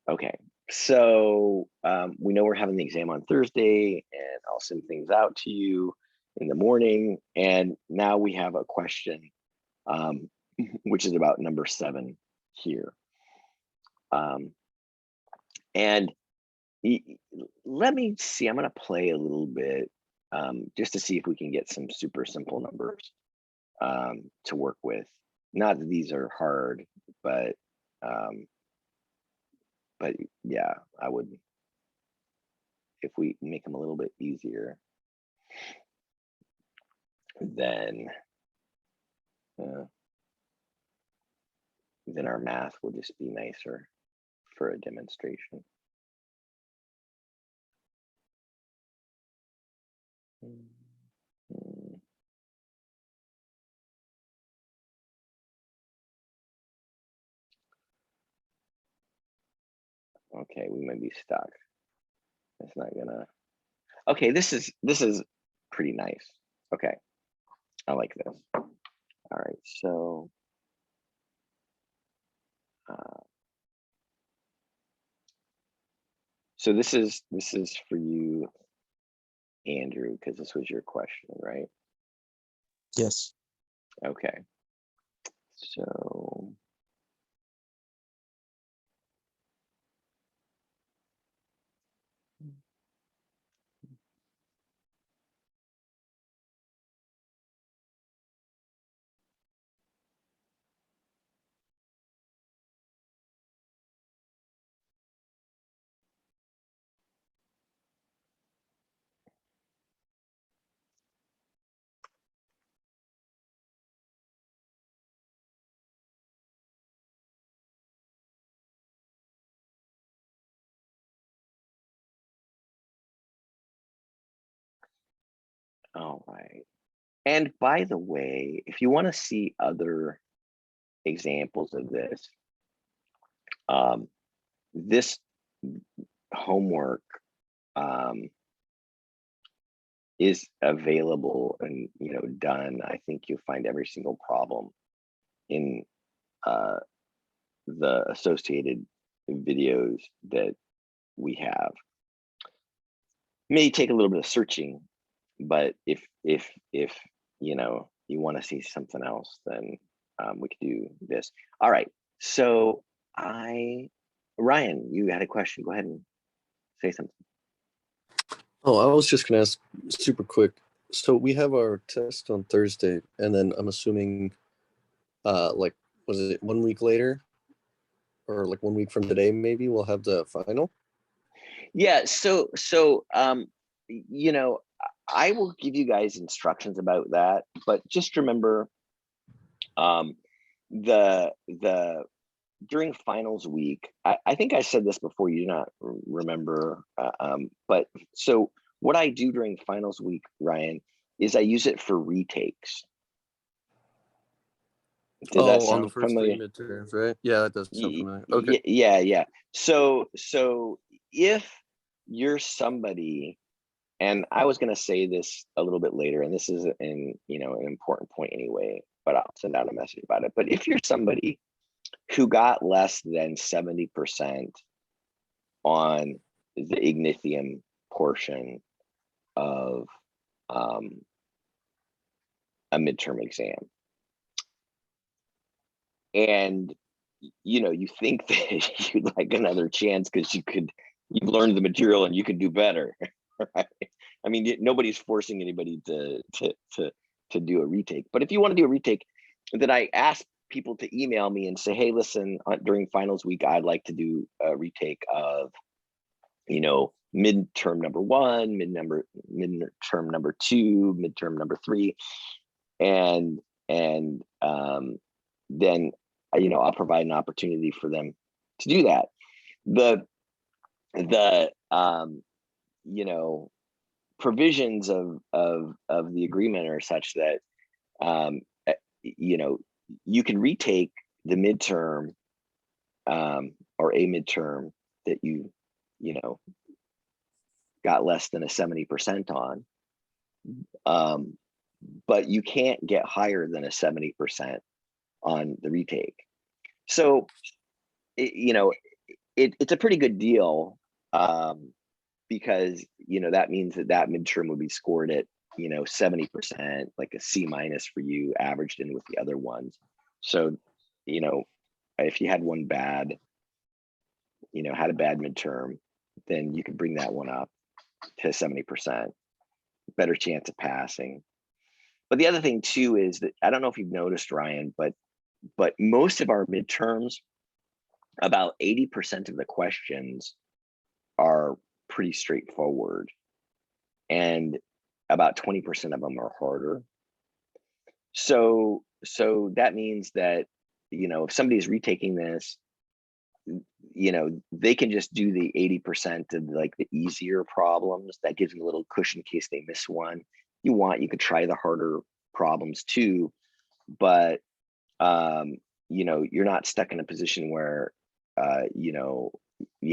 Okay, so we know we're having the exam on Thursday, and I'll send things out to you in the morning. And now we have a question, which is about number 7 here. And let me see, I'm going to play a little bit just to see if we can get some super simple numbers to work with. Not that these are hard, but yeah, I would, if we make them a little bit easier, then our math will just be nicer for a demonstration. Okay, we might be stuck. It's not gonna. Okay, this is pretty nice. Okay, I like this. All right, so so this is for you, Andrew, because this was your question, right? Yes. Okay. So all right. And by the way, if you want to see other examples of this, this homework is available and done. I think you'll find every single problem in the associated videos that we have. May take a little bit of searching, but if you want to see something else, then we could do this. All right, so Ryan, you had a question. Go ahead and say something. Oh, I was just gonna ask super quick. So we have our test on Thursday, and then I'm assuming, like, was it 1 week later, or like 1 week from today? Maybe we'll have the final. Yeah. So I will give you guys instructions about that, but just remember, the during finals week, I think I said this before, you do not remember, but so what I do during finals week, Ryan, is I use it for retakes. Did that sound on the first familiar? 3 midterms, right? Yeah, that does sound familiar. Okay. Yeah. So if you're somebody, and I was going to say this a little bit later, and this is an important point anyway, but I'll send out a message about it. But if you're somebody who got less than 70% on the ignithium portion of a midterm exam, and you think that you'd like another chance because you've learned the material and you could do better, right? I mean, nobody's forcing anybody to do a retake, but if you want to do a retake, then I ask people to email me and say, hey, listen, during finals week, I'd like to do a retake of midterm number 1, midterm number 2, midterm number 3, and then I'll provide an opportunity for them to do that. The provisions of the agreement are such that you can retake the midterm or a midterm that you got less than a 70% on, but you can't get higher than a 70% on the retake. So it's a pretty good deal, because, that means that midterm would be scored at, 70%, like a C- for you, averaged in with the other ones. So, if you had one bad, had a bad midterm, then you could bring that one up to 70%, better chance of passing. But the other thing too is that, I don't know if you've noticed, Ryan, but most of our midterms, about 80% of the questions are pretty straightforward, and about 20% of them are harder. So that means that, if somebody's retaking this, they can just do the 80% of like the easier problems. That gives them a little cushion in case they miss one. You could try the harder problems too, but you're not stuck in a position where you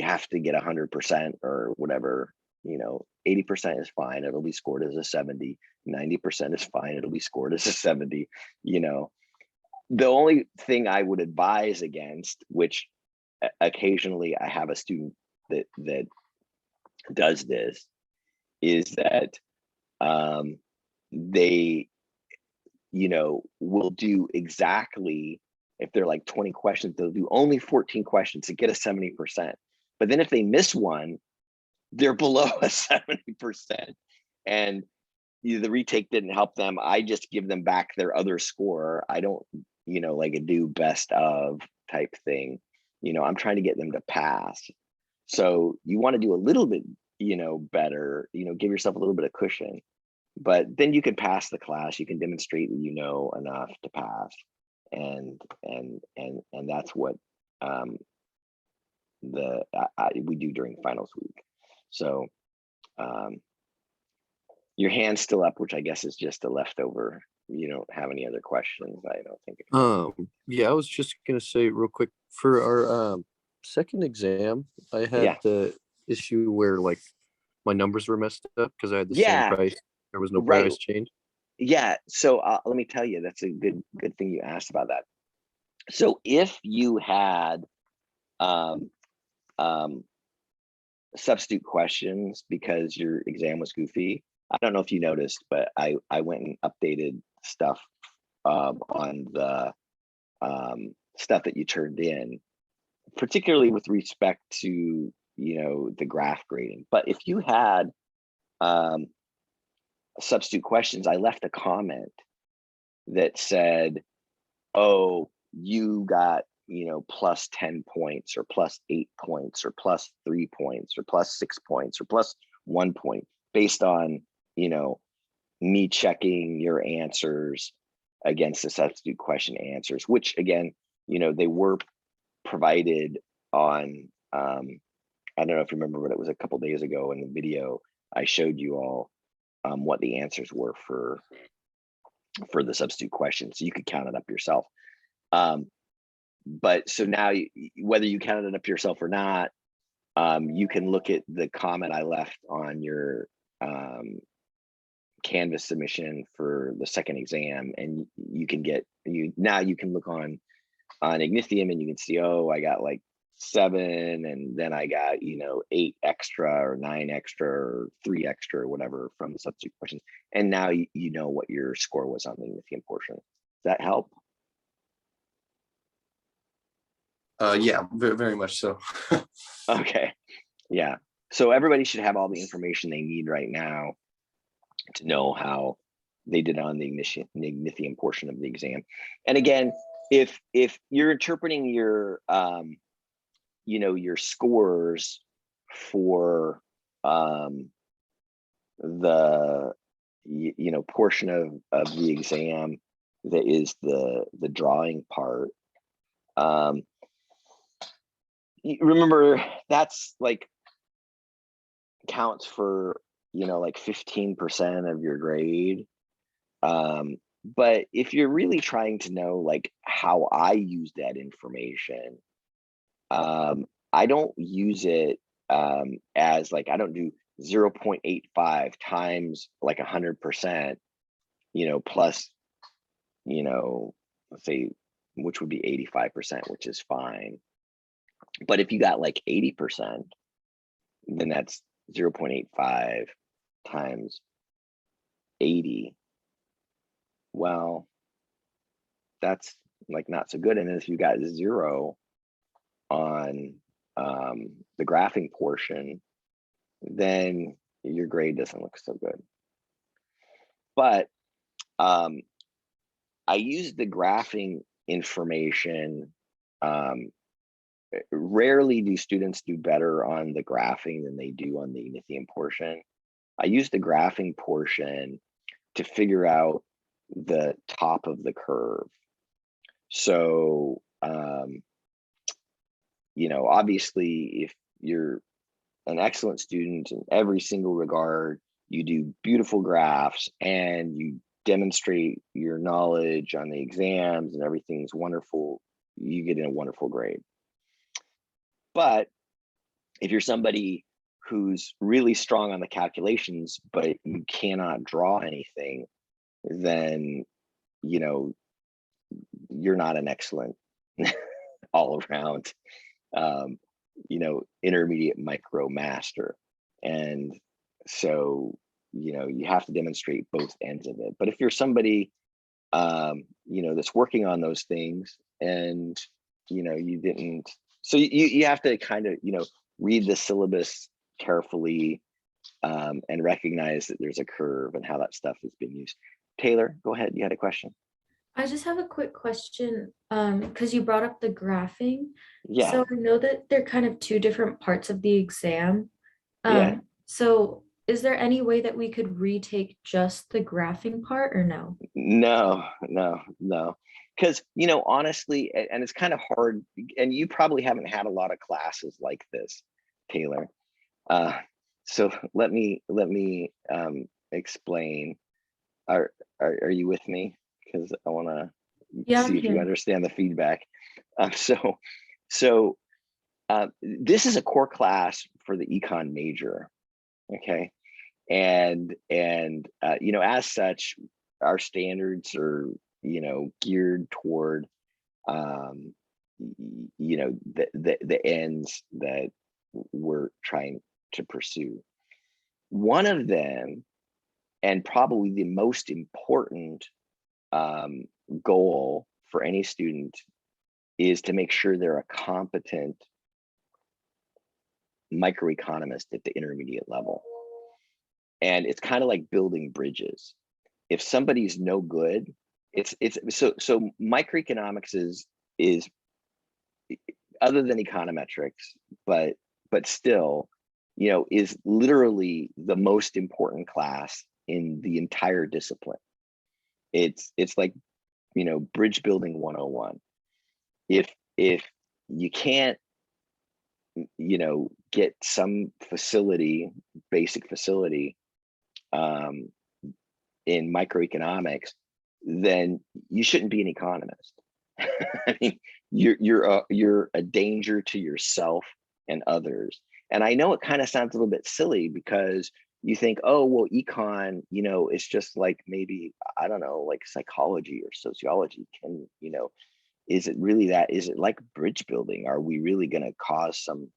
have to get 100% or whatever. 80% is fine, it'll be scored as a 70. 90% is fine, it'll be scored as a 70. The only thing I would advise against, which occasionally I have a student that does this, is that they will do exactly, if they're like 20 questions, they'll do only 14 questions to get a 70%. But then if they miss one, they're below a 70%. And the retake didn't help them. I just give them back their other score. I don't, like a do best of type thing. I'm trying to get them to pass. So you want to do a little bit, better, give yourself a little bit of cushion, but then you can pass the class. You can demonstrate that you know enough to pass. And that's what we do during finals week. So your hand's still up, which I guess is just a leftover. You don't have any other questions, I don't think. Yeah, I was just gonna say real quick, for our second exam, I had the issue where like my numbers were messed up because I had the same price. There was no price change. Yeah. So let me tell you, that's a good thing you asked about that. So if you had substitute questions because your exam was goofy, I don't know if you noticed, but I went and updated stuff on the stuff that you turned in, particularly with respect to the graph grading. But if you had substitute questions, I left a comment that said, oh, you got plus 10 points or plus 8 points or plus 3 points or plus 6 points or plus 1 point based on me checking your answers against the substitute question answers, which again, they were provided on I don't know if you remember, but it was a couple days ago in the video I showed you all what the answers were for the substitute questions, so you could count it up yourself. But so now, whether you counted it up yourself or not, you can look at the comment I left on your Canvas submission for the second exam, and you can get now you can look on Ignithium and you can see, oh, I got like 7, and then I got 8 extra or 9 extra or 3 extra or whatever from the substitute questions, and now you know what your score was on the Ignithium portion. Does that help? Yeah, very, very much so. Okay. Yeah. So everybody should have all the information they need right now to know how they did on the Ignithium portion of the exam. And again, if you're interpreting your your scores for the portion of the exam that is the drawing part, remember that's like counts for like 15% of your grade. But if you're really trying to know like how I use that information, I don't use it as like, I don't do 0.85 times like 100%, plus, let's say, which would be 85%, which is fine. But if you got like 80%, then that's 0.85 times 80. Well, that's like not so good. And if you got 0 on the graphing portion, then your grade doesn't look so good. But I use the graphing information. Rarely do students do better on the graphing than they do on the ignithium portion. I use the graphing portion to figure out the top of the curve. So, you know, obviously, if you're an excellent student in every single regard, you do beautiful graphs and you demonstrate your knowledge on the exams and everything's wonderful, you get a wonderful grade. But if you're somebody who's really strong on the calculations, but you cannot draw anything, then, you know, you're not an excellent all around, you know, intermediate micro master. And so, you know, you have to demonstrate both ends of it. But if you're somebody, you know, that's working on those things and, you know, you didn't, so you have to kind of, you know, read the syllabus carefully, and recognize that there's a curve and how that stuff is being used. Taylor, go ahead. You had a question. I just have a quick question, because you brought up the graphing. Yeah. So I know that they're kind of two different parts of the exam. Yeah. So is there any way that we could retake just the graphing part or no? No. Because, you know, honestly, and it's kind of hard, and you probably haven't had a lot of classes like this, Taylor. So let me explain. Are you with me? Because I want to Yeah, I'm see if you here. understand the feedback. So this is a core class for the econ major, okay? And you know, as such, our standards are, you know, geared toward you know, the ends that we're trying to pursue. One of them, and probably the most important goal for any student, is to make sure they're a competent microeconomist at the intermediate level. And it's kind of like building bridges. If somebody's no good, it's so microeconomics is other than econometrics, but still, you know, is literally the most important class in the entire discipline. It's like, you know, bridge building 101. If you can't, you know, get some facility, basic facility, in microeconomics, then you shouldn't be an economist. I mean, you're a danger to yourself and others. And I know it kind of sounds a little bit silly because you think, oh, well, econ, you know, it's just like maybe, I don't know, like psychology or sociology. Can, you know, is it really that? Is it like bridge building? Are we really going to cause some,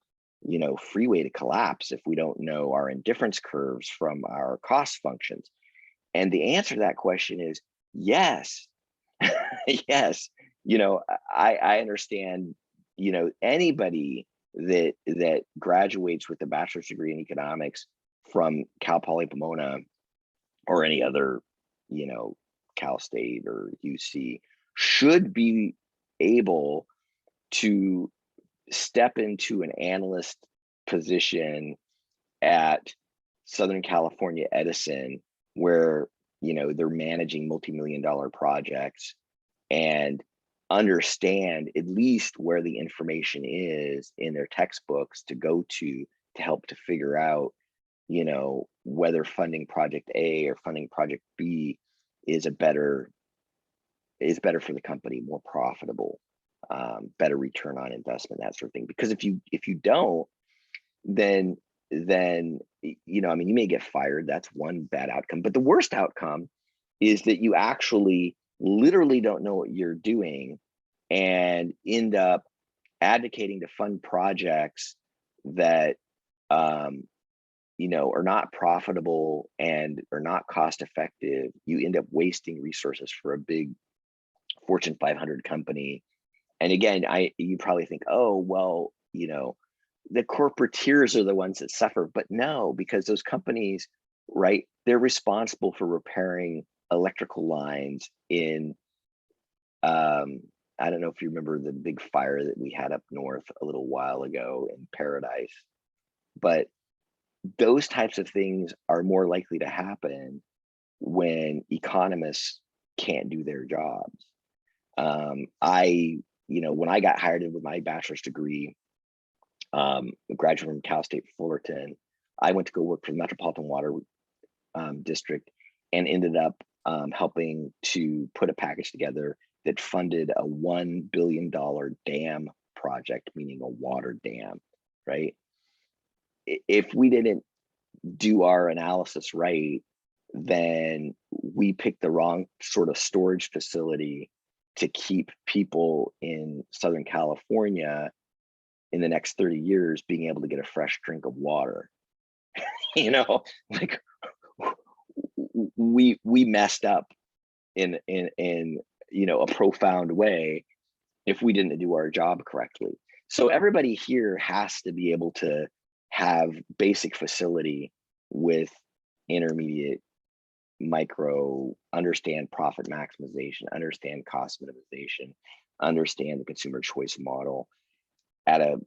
you know, freeway to collapse if we don't know our indifference curves from our cost functions? And the answer to that question is yes. Yes. You know, I understand, you know, anybody that graduates with a bachelor's degree in economics from Cal Poly Pomona or any other, you know, Cal State or UC should be able to step into an analyst position at Southern California Edison, where, you know, they're managing multi-million-dollar projects and understand at least where the information is in their textbooks to go to help to figure out, you know, whether funding project A or funding project B is better for the company, more profitable, better return on investment, that sort of thing. Because if you don't, then you know, I mean, you may get fired. That's one bad outcome. But the worst outcome is that you actually literally don't know what you're doing and end up advocating to fund projects that are not profitable and are not cost effective, you end up wasting resources for a big Fortune 500 company. And again, you probably think, oh, well, the corporateers are the ones that suffer, but no, because those companies, right, they're responsible for repairing electrical lines in, I don't know if you remember the big fire that we had up north a little while ago in Paradise, but those types of things are more likely to happen when economists can't do their jobs. When I got hired in with my bachelor's degree, graduate from Cal State Fullerton, I went to go work for the Metropolitan Water District and ended up helping to put a package together that funded a $1 billion dam project, meaning a water dam, right? If we didn't do our analysis right, then we picked the wrong sort of storage facility to keep people in Southern California in the next 30 years being able to get a fresh drink of water. Like we messed up in a profound way if we didn't do our job correctly. So everybody here has to be able to have basic facility with intermediate, micro, understand profit maximization, understand cost minimization, understand the consumer choice model at a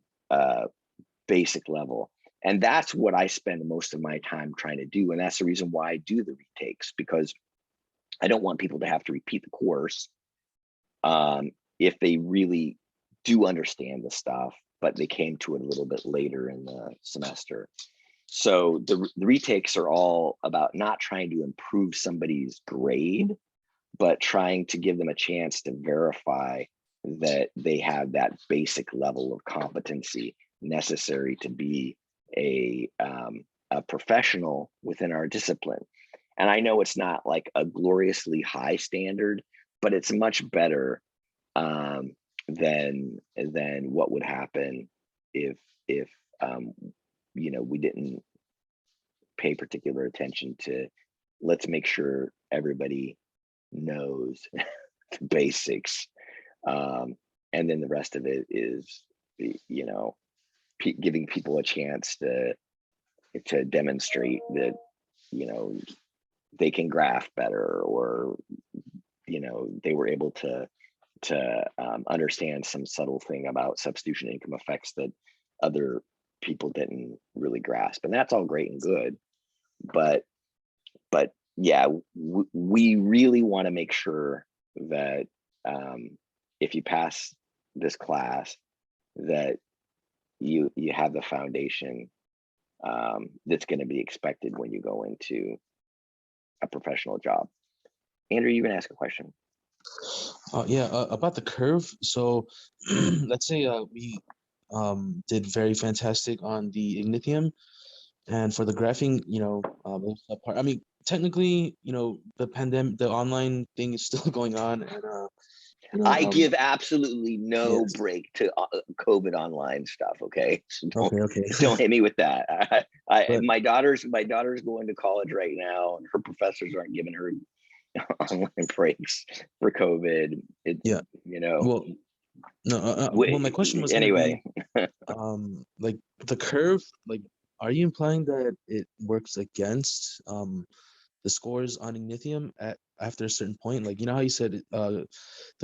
basic level. And that's what I spend most of my time trying to do. And that's the reason why I do the retakes, because I don't want people to have to repeat the course if they really do understand the stuff, but they came to it a little bit later in the semester. So the retakes are all about not trying to improve somebody's grade, but trying to give them a chance to verify that they have that basic level of competency necessary to be a professional within our discipline. And I know it's not like a gloriously high standard, but it's much better than what would happen if we didn't pay particular attention to, let's make sure everybody knows the basics, and then the rest of it is giving people a chance to demonstrate that they can graph better, or they were able to understand some subtle thing about substitution income effects that other people didn't really grasp. And that's all great and good, but yeah, we really want to make sure that if you pass this class, that you have the foundation that's going to be expected when you go into a professional job. Andrew, you can ask a question. About the curve. So let's say we did very fantastic on the ignithium, and for the graphing, part. I mean, technically, the online thing is still going on, and I give absolutely no yes. break to COVID online stuff. Okay, so Okay. don't hit me with that. But my daughter's going to college right now, and her professors aren't giving her online breaks for COVID. Well, no. Well, my question was anyway. Like the curve, like, are you implying that it works against the scores on ignithium after a certain point? Like, how you said the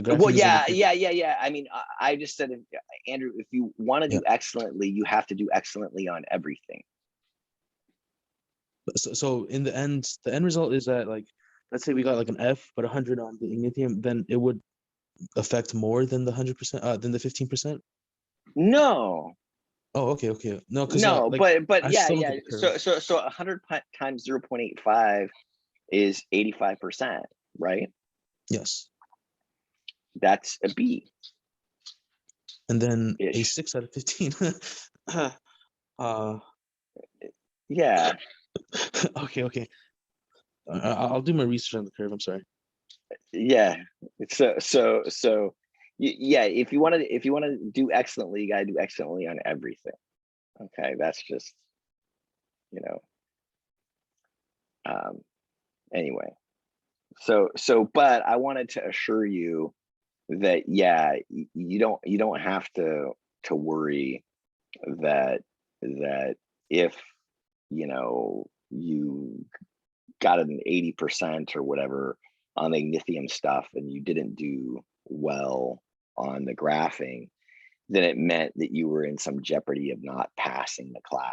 graphing. Well, yeah. I mean, I just said, Andrew, if you want to do excellently, you have to do excellently on everything. So in the end result is that, like, let's say we got like an F, but 100 on the ignithium, then it would affect more than the 100%, than the 15%. No. Oh, okay. No, because but yeah. So 100 times 0.85 is 85%, right? Yes. That's a B. And then Ish. a 6 out of 15. Yeah. Okay. I'll do my research on the curve. I'm sorry. Yeah. So Yeah, if you want to do excellently, you gotta do excellently on everything. Okay, that's just, you know, anyway. So, but I wanted to assure you that, yeah, you don't have to worry that if, you know, you got an 80% or whatever on the ignithium stuff and you didn't do well on the graphing, then it meant that you were in some jeopardy of not passing the class.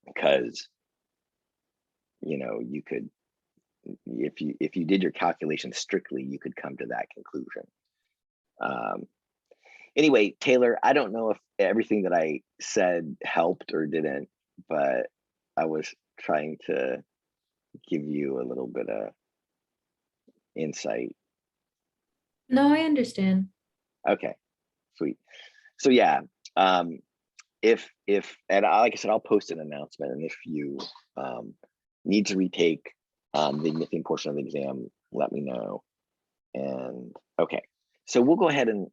Because, you know, you could, if you did your calculations strictly, you could come to that conclusion. Anyway, Taylor, I don't know if everything that I said helped or didn't, but I was trying to give you a little bit of insight. No, I understand. Okay, sweet. So yeah, if and like I said, I'll post an announcement, and if you need to retake the ignithium portion of the exam, let me know. And okay, so we'll go ahead and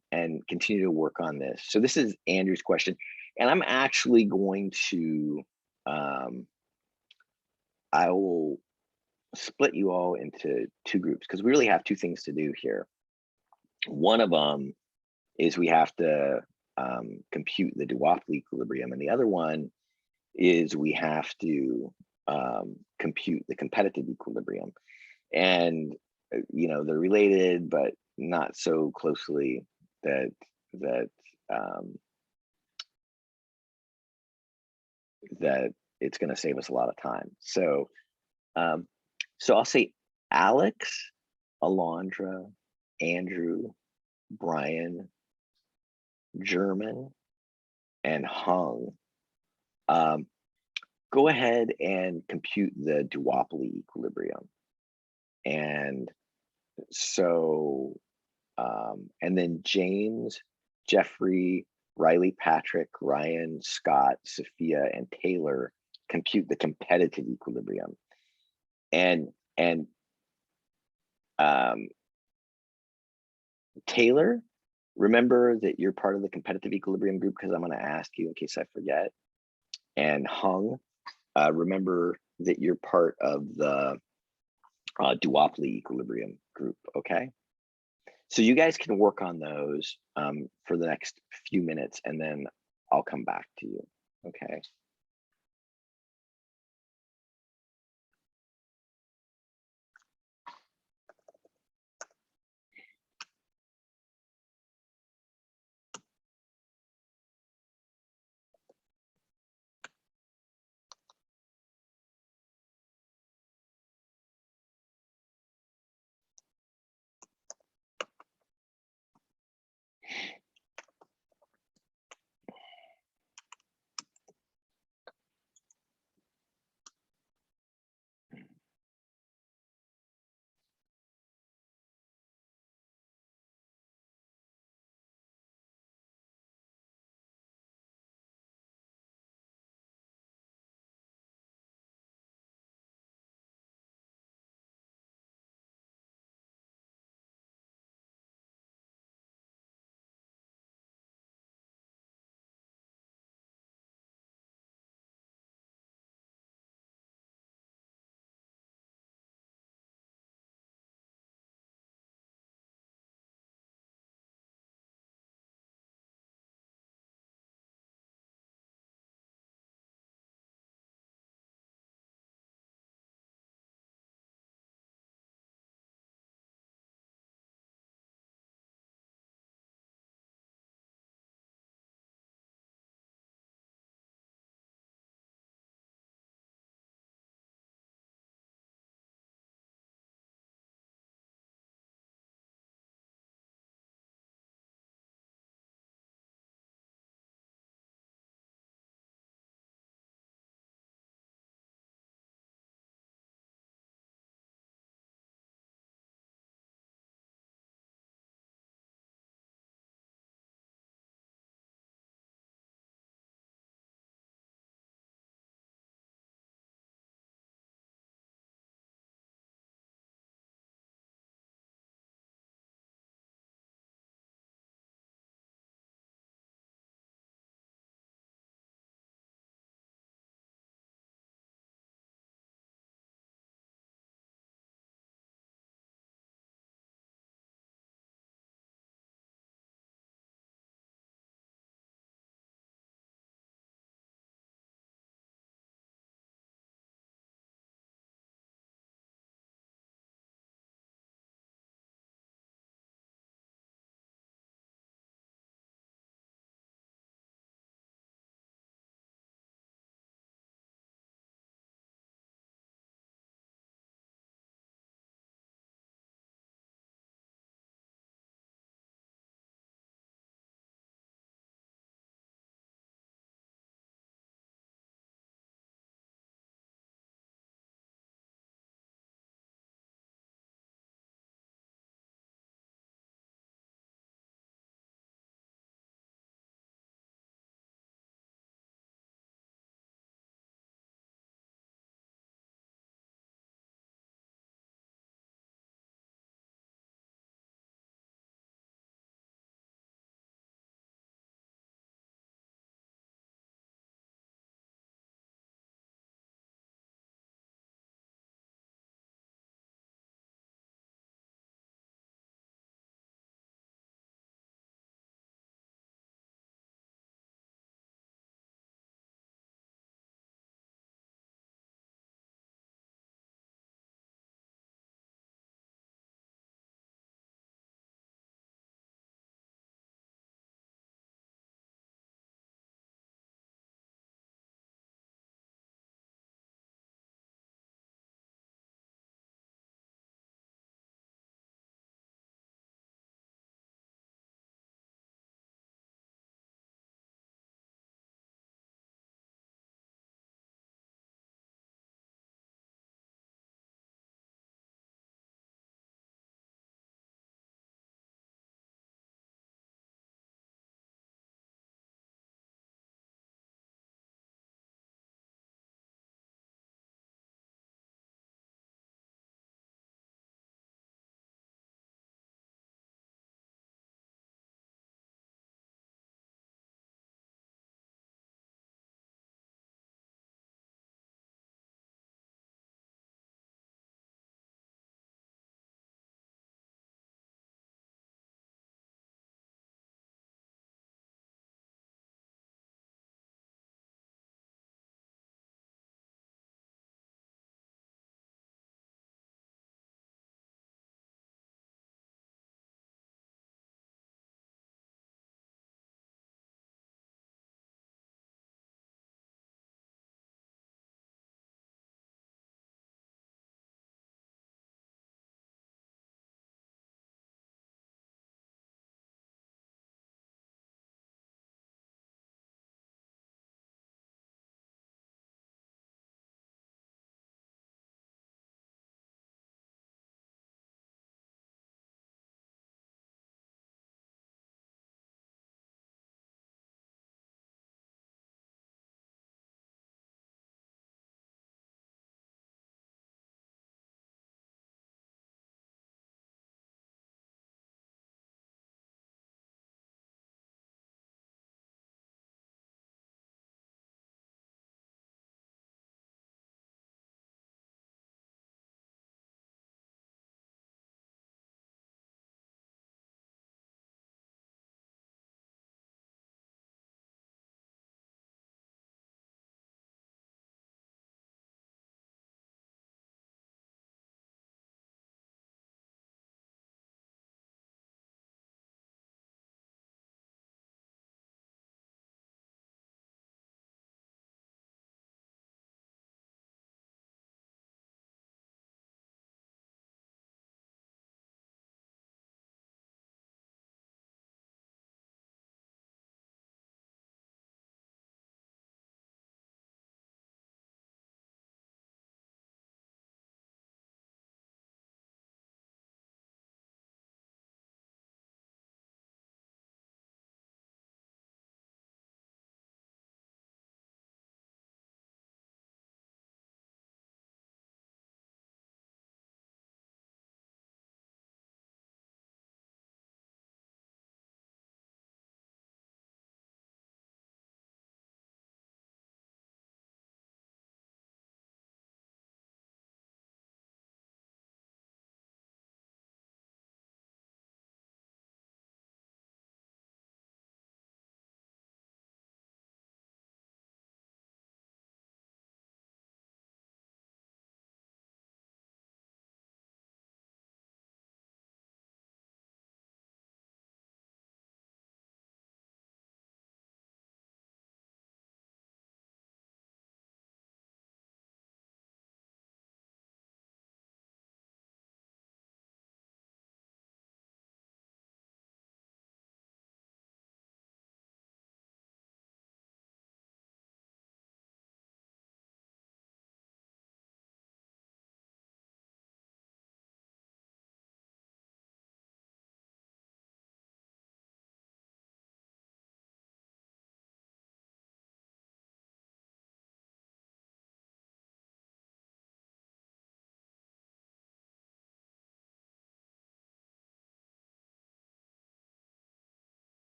continue to work on this. So this is Andrew's question, and I'm actually going to I will split you all into two groups because we really have two things to do here. One of them is we have to compute the duopoly equilibrium, and the other one is we have to compute the competitive equilibrium. And you know, they're related, but not so closely that that it's going to save us a lot of time. So so I'll say Alex, Alondra, Andrew, Brian, German, and Hung. Go ahead and compute the duopoly equilibrium. And so, and then James, Jeffrey, Riley, Patrick, Ryan, Scott, Sophia, and Taylor compute the competitive equilibrium. And Taylor, remember that you're part of the competitive equilibrium group because I'm going to ask you in case I forget. And Hung, remember that you're part of the duopoly equilibrium group, okay? So you guys can work on those for the next few minutes, and then I'll come back to you, okay?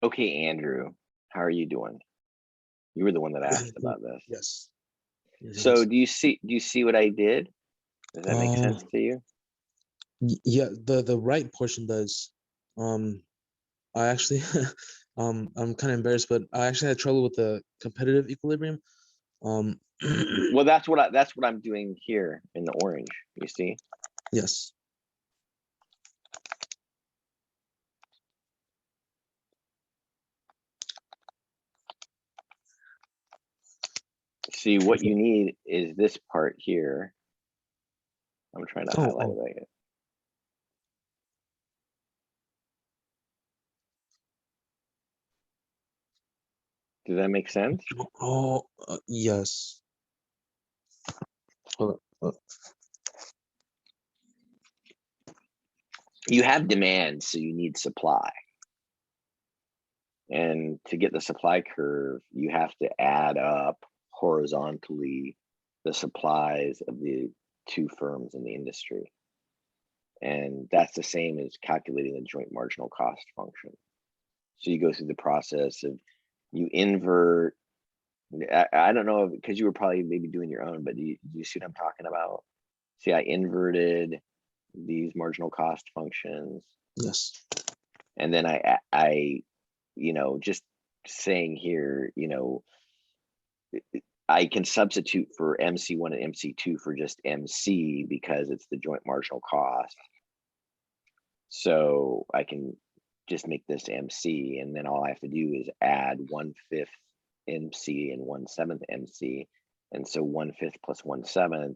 Okay, Andrew, how are you doing? You were the one that asked about this. Yes. Yes, So yes. do you see what I did? Does that make Uh, sense to you? yeah, the right portion does. I actually, I'm kind of embarrassed, but I actually had trouble with the competitive equilibrium. Um, Well, that's what I'm doing here in the orange. You see? yes. See, what you need is this part here. I'm trying to highlight it right. Does that make sense? Oh, yes. Hold on. You have demand, so you need supply. And to get the supply curve, you have to add up horizontally the supplies of the two firms in the industry. And that's the same as calculating the joint marginal cost function. So you go through the process of you invert. I don't know, because you were probably maybe doing your own, but do you see what I'm talking about? See, I inverted these marginal cost functions. Yes. And then I just saying here, I can substitute for MC1 and MC2 for just MC because it's the joint marginal cost. So I can just make this MC, and then all I have to do is add 1/5 MC and 1/7 MC. And so 1/5 plus 1/7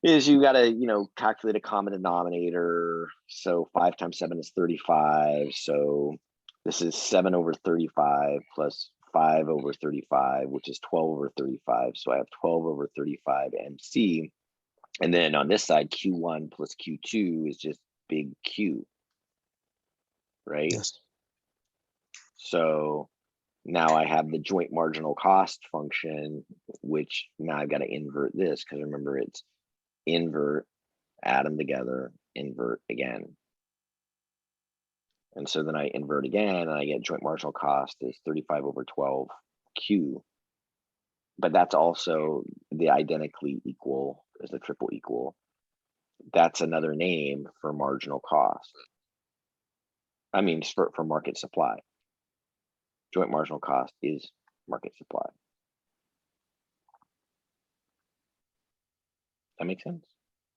is you got to, calculate a common denominator. So 5 times 7 is 35. So this is 7 over 35 plus 5 over 35, which is 12 over 35. So I have 12 over 35 MC. And then on this side, Q1 plus Q2 is just big Q, right? Yes. So now I have the joint marginal cost function, which now I've got to invert this, because remember, it's invert, add them together, invert again. And so then I invert again, and I get joint marginal cost is 35 over 12 Q. But that's also the identically equal as the triple equal. That's another name for marginal cost. I mean, for market supply. Joint marginal cost is market supply. That makes sense?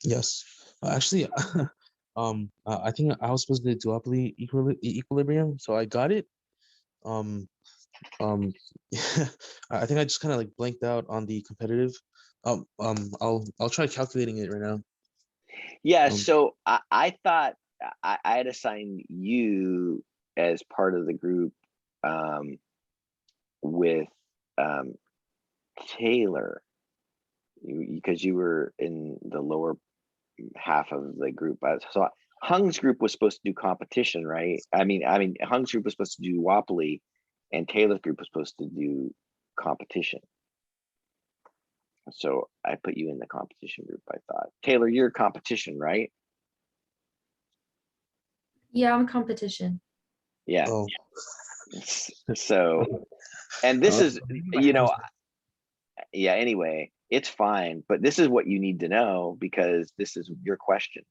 Yes. Actually, I think I was supposed to do duopoly equilibrium, so I got it. I think I just kind of like blanked out on the competitive. I'll try calculating it right now. Yeah. So I thought I had assigned you as part of the group with Taylor, because you were in the lower half of the group. So Hung's group was supposed to do competition, right? I mean, Hung's group was supposed to do Duopoly, and Taylor's group was supposed to do competition. So I put you in the competition group. I thought, Taylor, you're competition, right? Yeah, I'm competition. Yeah. Oh. So, and this is, yeah, anyway, it's fine, but this is what you need to know, because this is your question.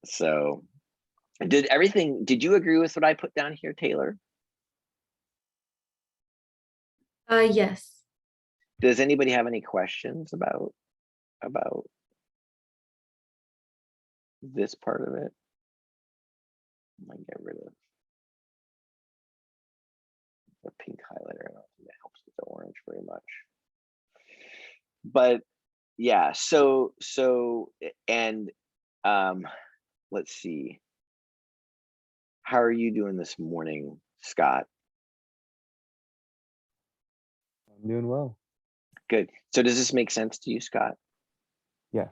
So did you agree with what I put down here, Taylor? Yes. Does anybody have any questions about this part of it? I might get rid of the pink highlighter. I don't think that helps with the orange very much. But yeah, so and let's see. How are you doing this morning, Scott? I'm doing well. Good. So does this make sense to you, Scott? Yeah.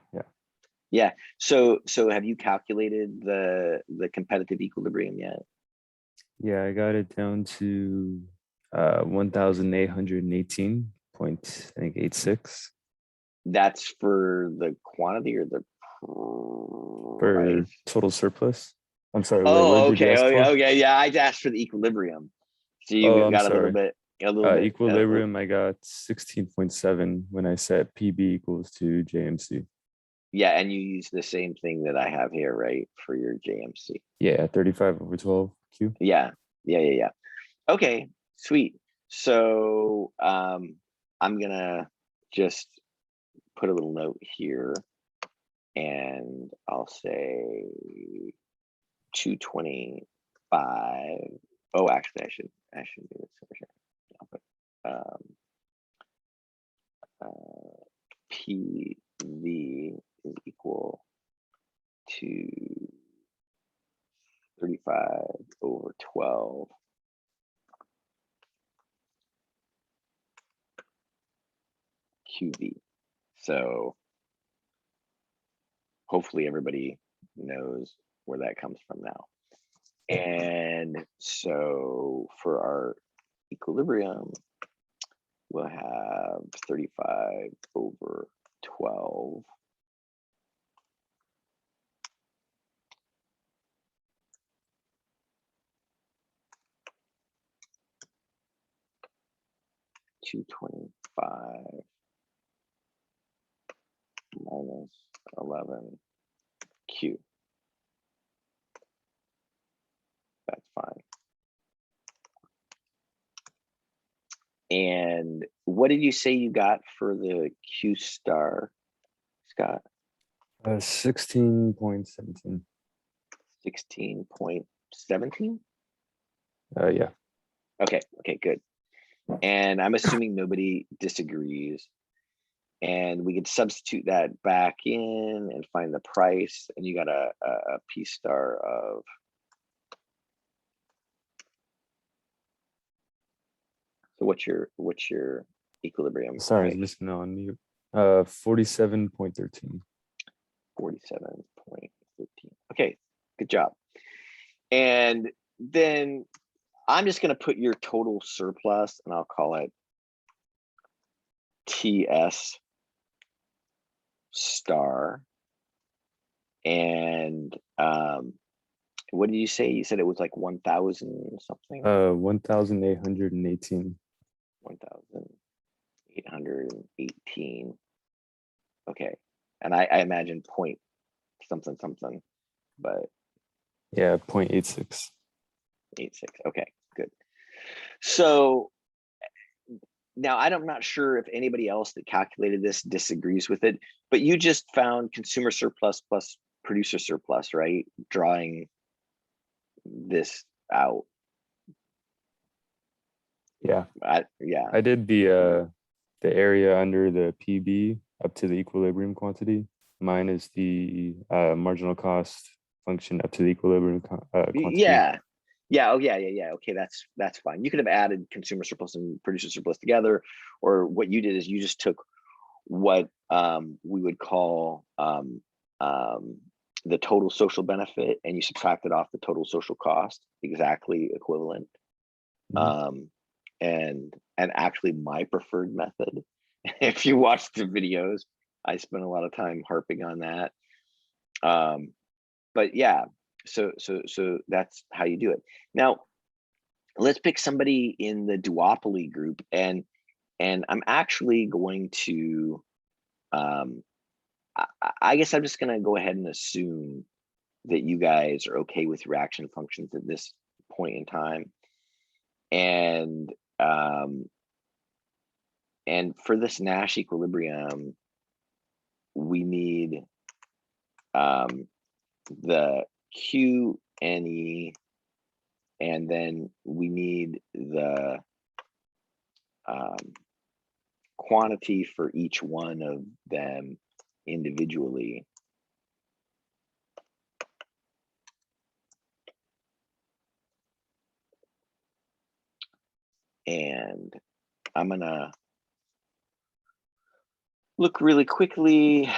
Yeah. So have you calculated the competitive equilibrium yet? Yeah, I got it down to 1,818.86 That's for the quantity or the for price? total surplus. I'm sorry. What Oh, did you okay. ask Okay. for? Okay. Yeah, I asked for the equilibrium. So Oh, you I'm got a little sorry. bit, a little bit. Equilibrium, I got 16.7 when I set PB equals to JMC. Yeah, and you use the same thing that I have here, right, for your JMC. Yeah, 35/12 Q. Yeah. Yeah. Okay, sweet. So I'm gonna just put a little note here, and I'll say 225. Oh, actually, I should do this over here. I'll put PV is equal to 35/12 QV. So hopefully everybody knows where that comes from now. And so for our equilibrium, we'll have 35/12 225 minus 11 Q. That's fine. And what did you say you got for the Q star, Scott? 16.17. 16.17? Yeah. Okay, good. And I'm assuming nobody disagrees. And we could substitute that back in and find the price. And you got a P star of, so what's your equilibrium? Sorry, price? just on mute. 47.13. 47.13. Okay, good job. And then I'm just going to put your total surplus, and I'll call it TS star. And what did you say? You said it was like 1,000 something? 1,818. 1,818. Okay. And I imagine point something, but Yeah, 0.86. 86. Okay, good. So now I'm not sure if anybody else that calculated this disagrees with it, but you just found consumer surplus plus producer surplus, right? Drawing this out. Yeah. Yeah. I did the area under the PB up to the equilibrium quantity minus the marginal cost function up to the equilibrium quantity. Yeah. Oh, yeah. Okay, that's fine. You could have added consumer surplus and producer surplus together, or what you did is you just took what we would call the total social benefit, and you subtracted off the total social cost, exactly equivalent. And actually my preferred method, if you watch the videos, I spent a lot of time harping on that. But yeah, so that's how you do it. Now let's pick somebody in the duopoly group, and I'm actually going to I guess I'm just going to go ahead and assume that you guys are okay with reaction functions at this point in time. And for this Nash equilibrium, we need the QNE, and then we need the quantity for each one of them individually. And I'm gonna look really quickly.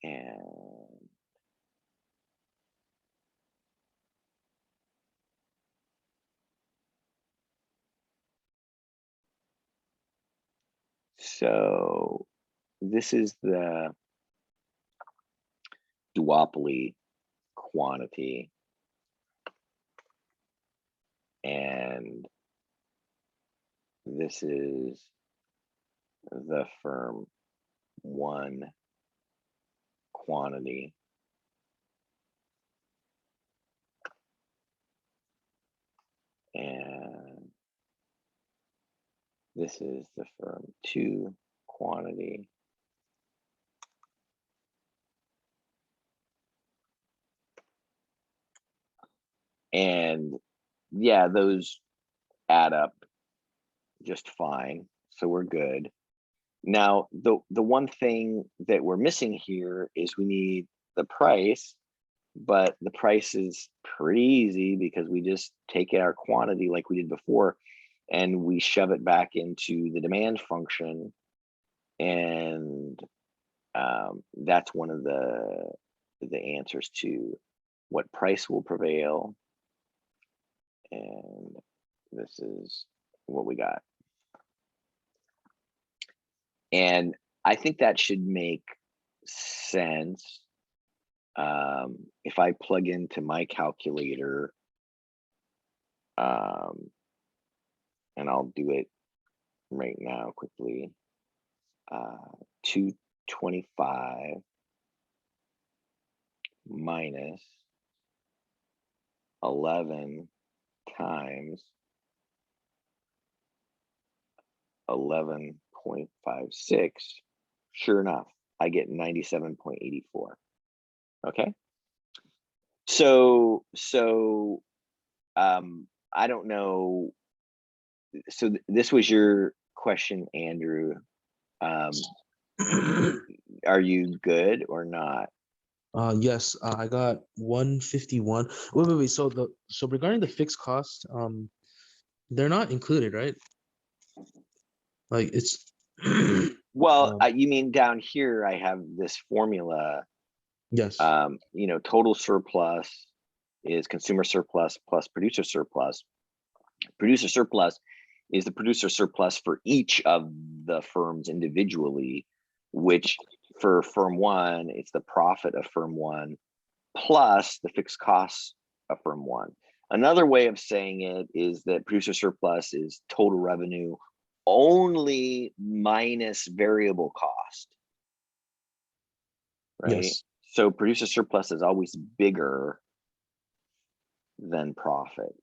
And so this is the duopoly quantity. And this is the firm 1 quantity. And this is the firm 2 quantity. And yeah, those add up just fine. So we're good. Now, the one thing that we're missing here is we need the price, but the price is pretty easy because we just take our quantity like we did before and we shove it back into the demand function. And that's one of the answers to what price will prevail. And this is what we got. And I think that should make sense. If I plug into my calculator, and I'll do it right now quickly, 225 minus 11 times 11.56, sure enough, I get 97.84. Okay. So I don't know. So this was your question, Andrew. Are you good or not? Yes, I got 151. Wait. So regarding the fixed cost, they're not included, right? Like it's Well, you mean down here I have this formula. yes. You know, total surplus is consumer surplus plus producer surplus. Producer surplus is the producer surplus for each of the firms individually, which for firm 1, it's the profit of firm 1 plus the fixed costs of firm 1. Another way of saying it is that producer surplus is total revenue only minus variable cost, right? Yes. So producer surplus is always bigger than profit.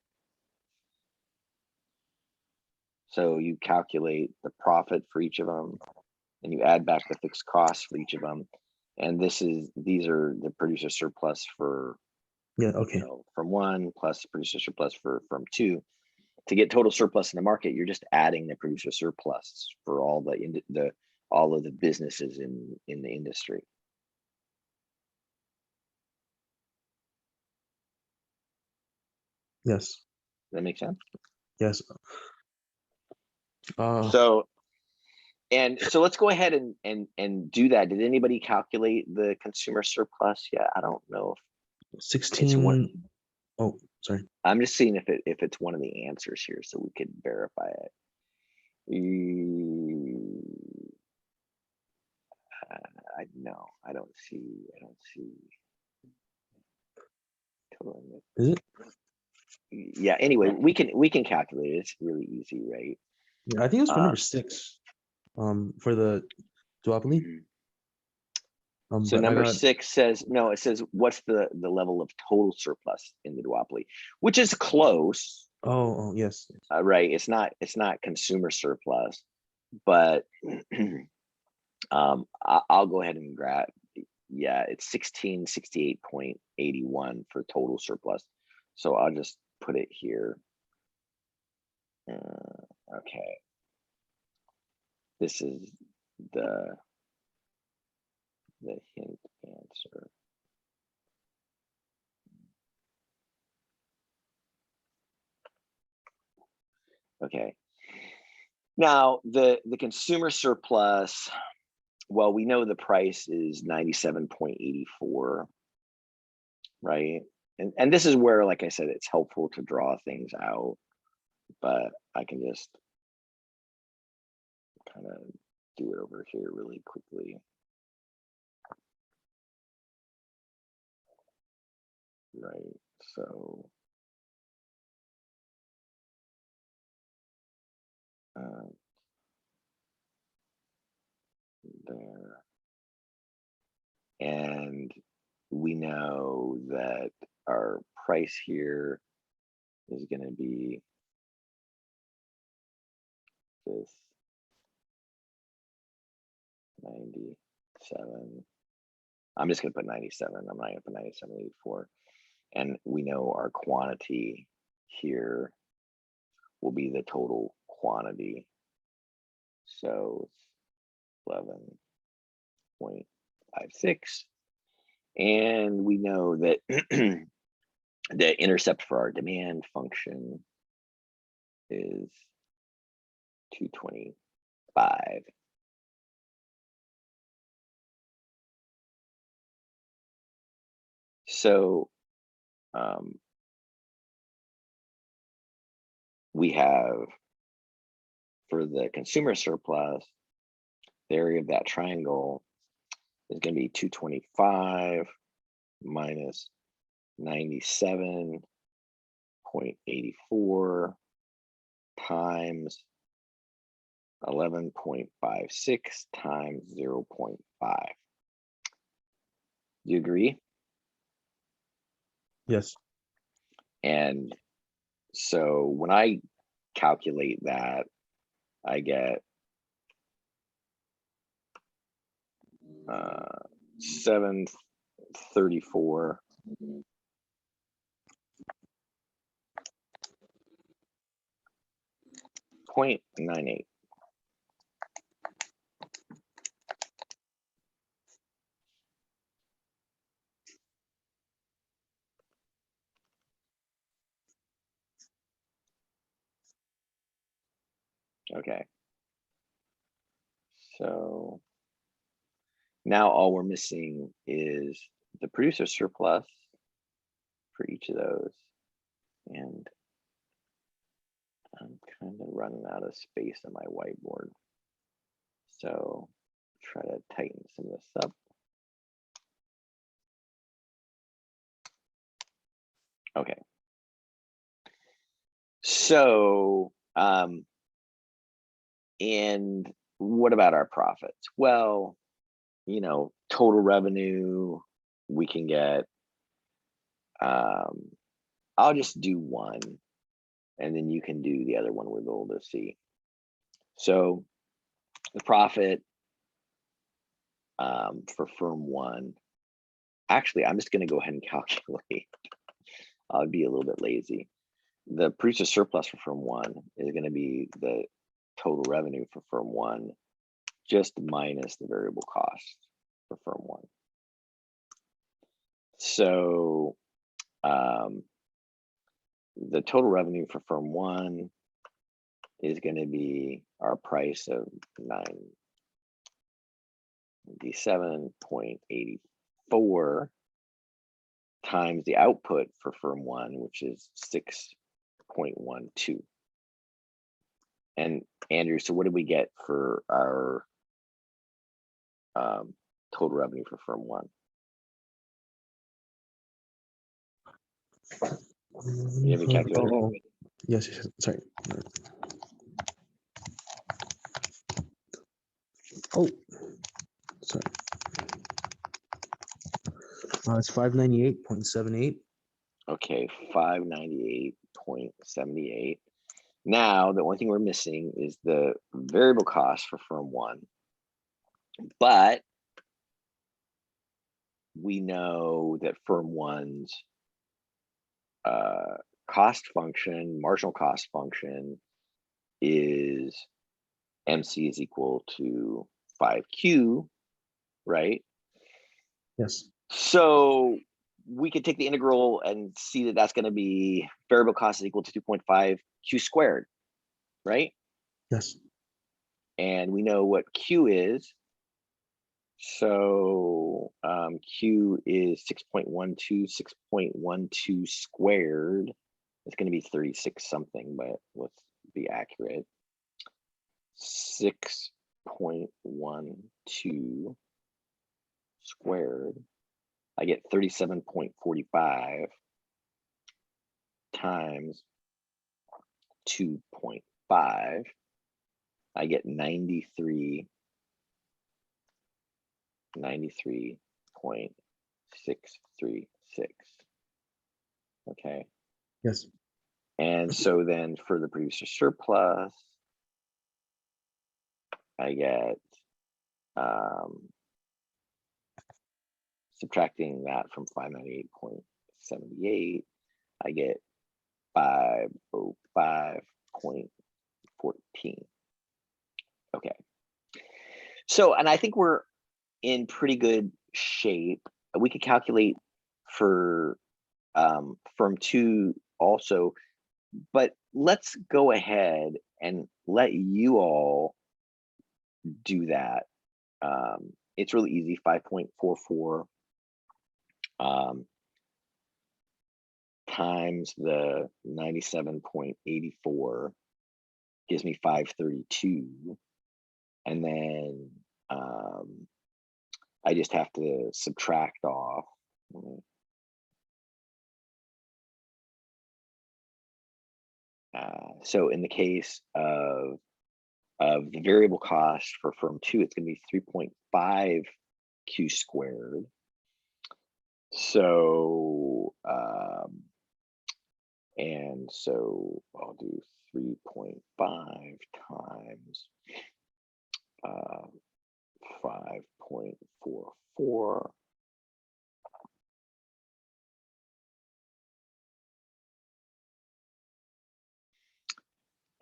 So you calculate the profit for each of them, and you add back the fixed costs for each of them. And these are the producer surplus for, Okay. you know, firm 1 plus producer surplus for firm 2. To get total surplus in the market, you're just adding the producer surplus for all all of the businesses in the industry. Yes. Does that make sense? Yes. So let's go ahead and do that. Did anybody calculate the consumer surplus? Yeah, I don't know if 16. Oh, sorry. I'm just seeing if it's one of the answers here so we could verify it. I don't see. Is it? Yeah, anyway, we can calculate it. It's really easy, right? Yeah, I think it's for number 6. For the duopoly. So but number 6 says, no, it says what's the level of total surplus in the duopoly, which is close. Oh yes. Right. It's not consumer surplus, but I'll go ahead and grab. Yeah, it's 1668.81 for total surplus. So I'll just put it here. Okay. This is the hint answer. Okay. Now the consumer surplus, well, we know the price is 97.84, right? And this is where, like I said, it's helpful to draw things out, but I can just kind of do it over here really quickly. right? So there. And we know that our price here is going to be this 97. I'm just going to put 97. I'm not going to put 97.84. And we know our quantity here will be the total quantity. So it's 11.56. And we know that the intercept for our demand function is 225. So we have, for the consumer surplus, the area of that triangle is going to be 225 minus 97.84 times 11.56 times 0.5. Do you agree? Yes. And so when I calculate that, I get 734.98. Okay. So now all we're missing is the producer surplus for each of those. And I'm kind of running out of space on my whiteboard. So try to tighten some of this up. Okay. So, and what about our profits? Well, you know, total revenue, we can get, I'll just do one, and then you can do the other one we're able to see. So the profit for firm one, actually, I'm just going to go ahead and calculate. I'll be a little bit lazy. The producer surplus for firm one is going to be the total revenue for firm one, just minus the variable cost for firm one. So the total revenue for firm one is going to be our price of 97.84 times the output for firm one, which is 6.12. And Andrew, so what did we get for our total revenue for firm one? You have a calculator? Oh, yes, yes, sorry. Oh, sorry. It's 598.78. Okay, 598.78. Now, the only thing we're missing is the variable cost for firm one, but we know that firm one's cost function, marginal cost function, is MC is equal to 5Q, right? Yes. So we could take the integral and see that that's going to be variable cost is equal to 2.5 Q squared, right? Yes. And we know what Q is. So Q is 6.12, 6.12 squared. It's going to be 36 something, but let's be accurate. 6.12 squared. I get 37.45. times 2.5, I get 93.636. Okay. Yes. And so then for the producer surplus, I get subtracting that from 598.78, I get 505.14. Okay. So, and I think we're in pretty good shape. We could calculate for firm 2 also, but let's go ahead and let you all do that. It's really easy, 5.44 times the 97.84 gives me 532. And then I just have to subtract off. So in the case of the variable cost for firm 2, it's going to be 3.5 Q squared. So, and so I'll do 3.5 times 5.44.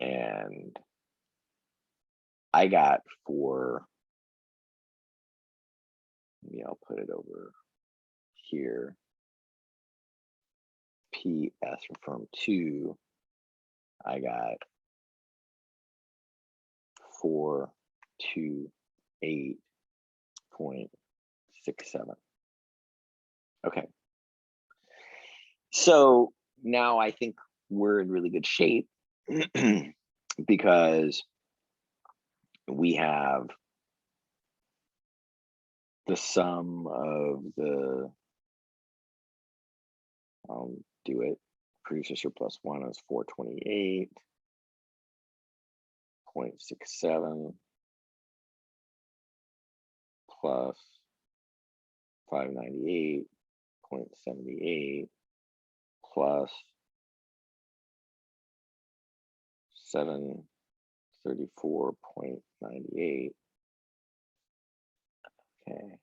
And I got for, maybe I'll put it over here, PS for firm 2, I got 428.67. Okay. So now I think we're in really good shape because we have the sum of the, I'll do it, producer surplus 1 is 428.67 plus 598.78 plus 734.98. Okay.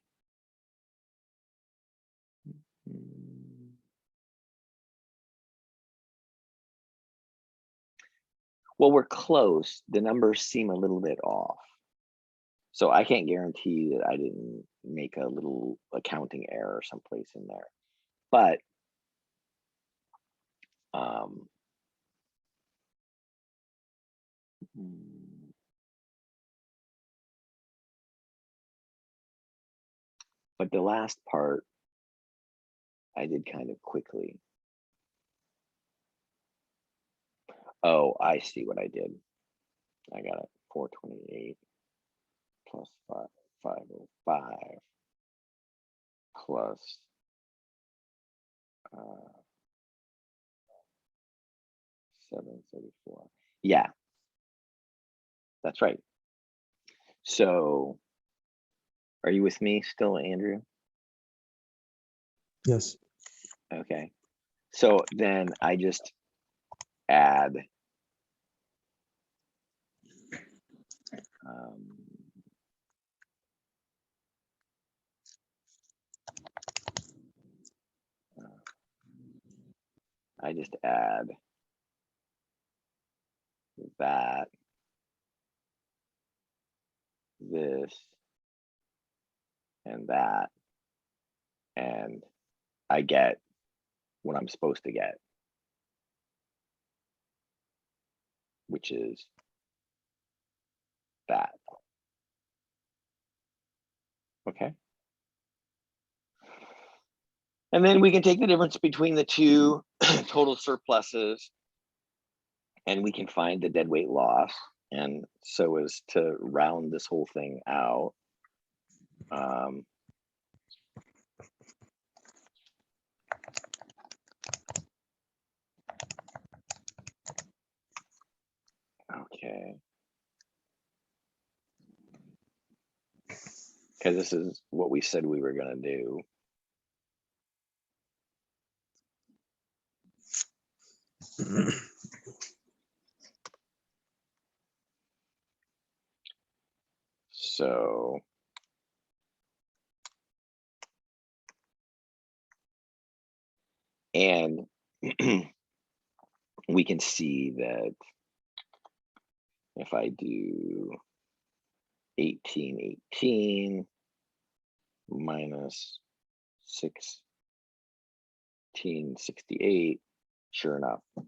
Well, we're close. The numbers seem a little bit off. So I can't guarantee that I didn't make a little accounting error someplace in there. But the last part I did kind of quickly. Oh, I see what I did. I got it, 428 plus 505 plus 734. Yeah, that's right. So are you with me still, Andrew? Yes. Okay. So then I just add that, this, and that, and I get what I'm supposed to get, which is that. Okay. And then we can take the difference between the two total surpluses and we can find the deadweight loss. And so as to round this whole thing out, Okay. Because this is what we said we were gonna do. So and we can see that if I do 1818 minus 1668, sure enough. Do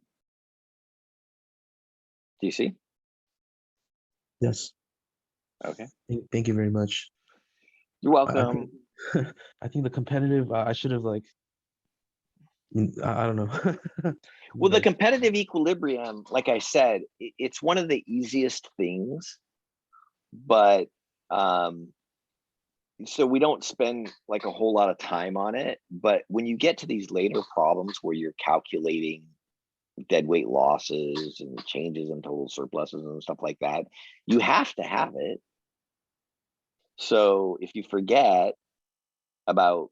you see? Yes. Okay. Thank you very much. You're I welcome. think, I think the competitive, I should have like, I don't know. Well, the But competitive equilibrium, like I said, it's one of the easiest things, but so we don't spend like a whole lot of time on it. But when you get to these later problems where you're calculating deadweight losses and changes in total surpluses and stuff like that, you have to have it. So if you forget about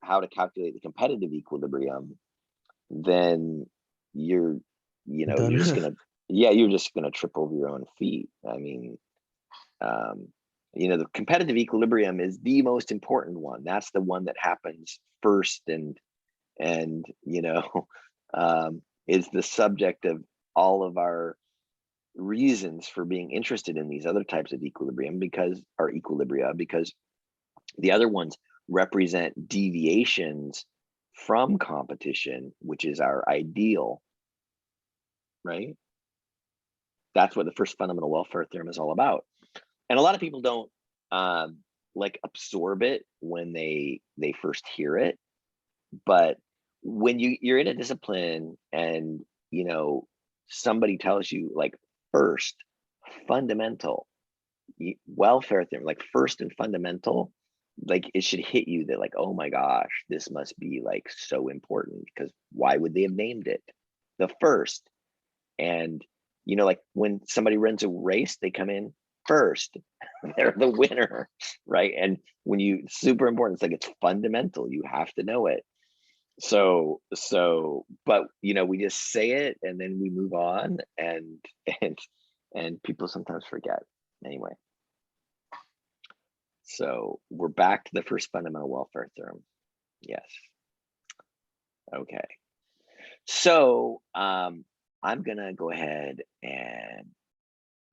how to calculate the competitive equilibrium, then you're done. just gonna you're just gonna trip over your own feet. I mean, the competitive equilibrium is the most important one. That's the one that happens first, and is the subject of all of our reasons for being interested in these other types of equilibria, because the other ones represent deviations from competition, which is our ideal, right? That's what the first fundamental welfare theorem is all about. And a lot of people don't like absorb it when they first hear it. But when you're in a discipline and somebody tells you like first fundamental welfare theorem, like first and fundamental, like it should hit you that like, oh my gosh, this must be like so important, because why would they have named it the first? And like when somebody runs a race, they come in first. They're the winner, right? And when super important, it's like it's fundamental, you have to know it. So but we just say it and then we move on, and people sometimes forget anyway. So we're back to the first fundamental welfare theorem. Yes. Okay. So I'm gonna go ahead and